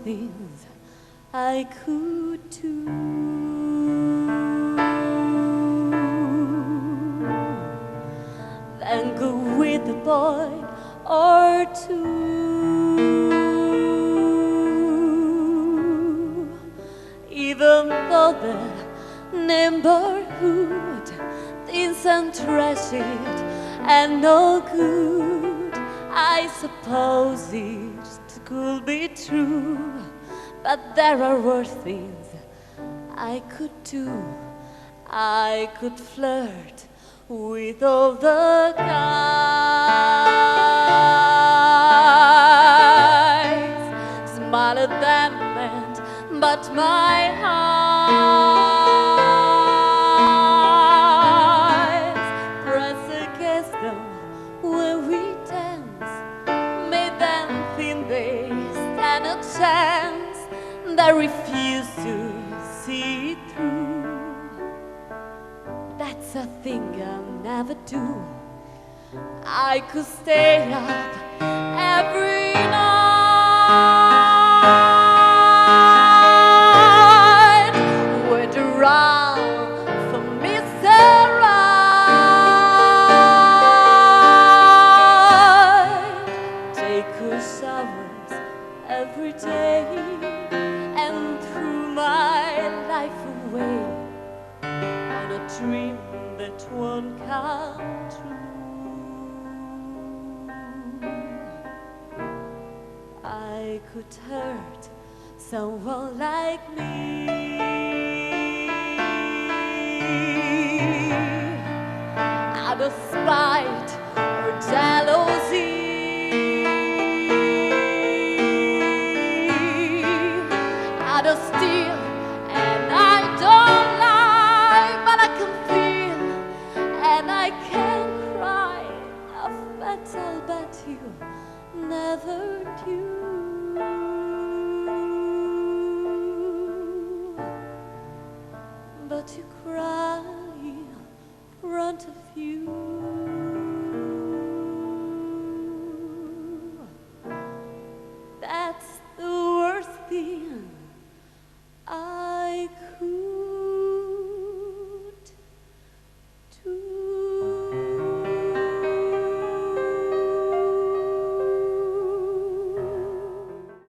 things I could do. Then go with a boy or two, even though the neighborhood thinks I'm trashy and no good. I suppose it could be true, but there are worse things I could do. I could flirt with all the guys, smile at them and but my eyes press against them when we dance, make them think they stand a chance. They refuse to see it through. That's a thing I'll never do. I could stay up every night, wait around for Mr. Right, take her showers every day, and threw my life away on a dream that won't come true. I could hurt someone like me out of spite or jealousy. Out of steel, and I don't lie, but I can feel and I can cry. A fatal bet you never knew. But you cry in front of you. That's the worst thing I could do.